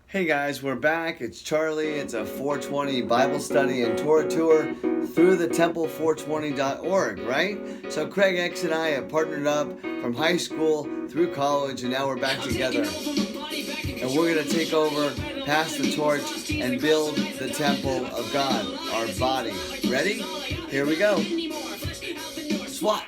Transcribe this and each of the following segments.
Hey guys, we're back. It's Charlie. It's a 420 Bible study and Torah tour through the Temple420.org, right? So Craig X and I have partnered up from high school through college, and now we're back together. And we're going to take over, pass the torch, and build the temple of God, our body. Ready? Here we go. SWAT.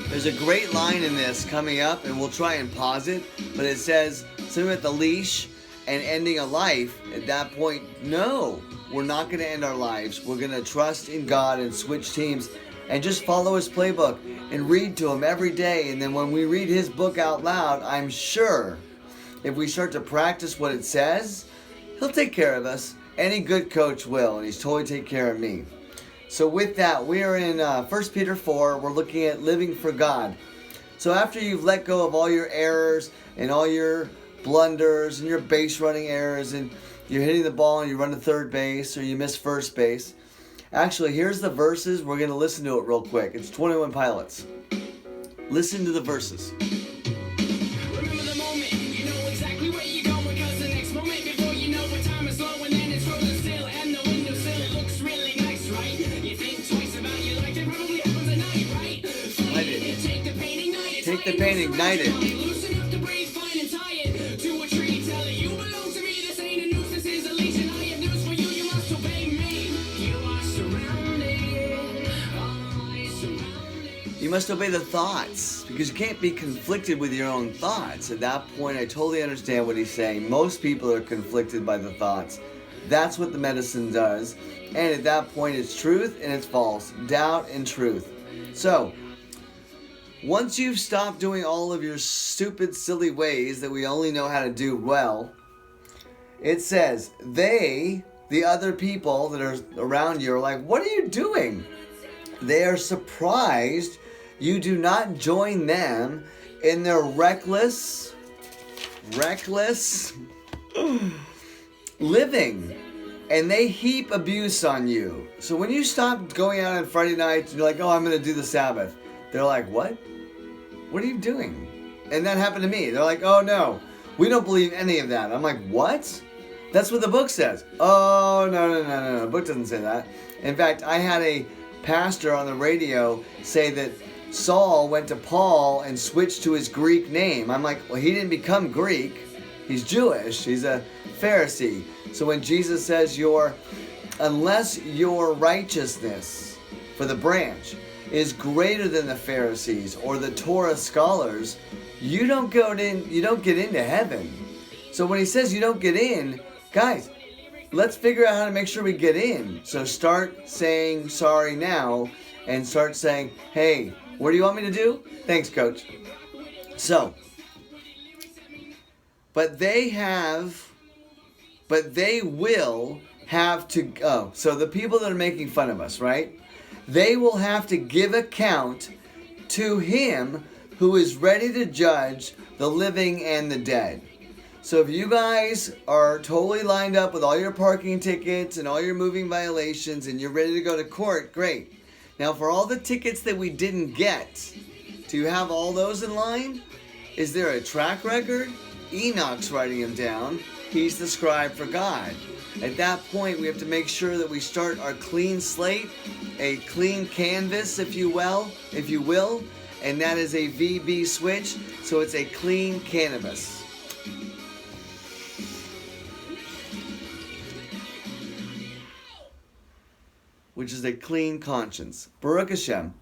There's a great line in this coming up, and we'll try and pause it, but it says something about the leash and ending a life. At that point, no, we're not going to end our lives. We're going to trust in God and switch teams and just follow His playbook and read to Him every day. And then when we read His book out loud, I'm sure if we start to practice what it says, He'll take care of us. Any good coach will, and He's totally take care of me. So with that, we are in 1 Peter 4. We're looking at living for God. So after you've let go of all your errors and all your blunders and your base running errors, and you're hitting the ball and you run to third base or you miss first base. Actually, here's the verses. We're going to listen to it real quick. It's 21 Pilots. Listen to the verses. Take the pain, ignite it. You must obey the thoughts, because you can't be conflicted with your own thoughts. At that point, I totally understand what he's saying. Most people are conflicted by the thoughts. That's what the medicine does. And at that point, it's truth and it's false. Doubt and truth. So, once you've stopped doing all of your stupid, silly ways that we only know how to do well, it says, the other people that are around you are like, what are you doing? They are surprised you do not join them in their reckless living. And they heap abuse on you. So when you stop going out on Friday nights and you're like, oh, I'm going to do the Sabbath. They're like, what? What are you doing? And that happened to me. They're like, oh no, we don't believe any of that. I'm like, what? That's what the book says. Oh, no. The book doesn't say that. In fact, I had a pastor on the radio say that Saul went to Paul and switched to his Greek name. I'm like, well, he didn't become Greek. He's Jewish. He's a Pharisee. So when Jesus says unless your righteousness for the branch is greater than the Pharisees or the Torah scholars, you don't get into heaven. So when he says you don't get in, guys, let's figure out how to make sure we get in. So start saying sorry now and start saying, hey, what do you want me to do? Thanks, coach. So, but they will have to go. So the people that are making fun of us, right? They will have to give account to Him who is ready to judge the living and the dead. So if you guys are totally lined up with all your parking tickets and all your moving violations and you're ready to go to court, great. Now for all the tickets that we didn't get, do you have all those in line? Is there a track record? Enoch's writing them down. He's the scribe for God. At that point, we have to make sure that we start our clean slate, a clean canvas, if you will, and that is a VB switch, so it's a clean canvas. Which is a clean conscience. Baruch Hashem.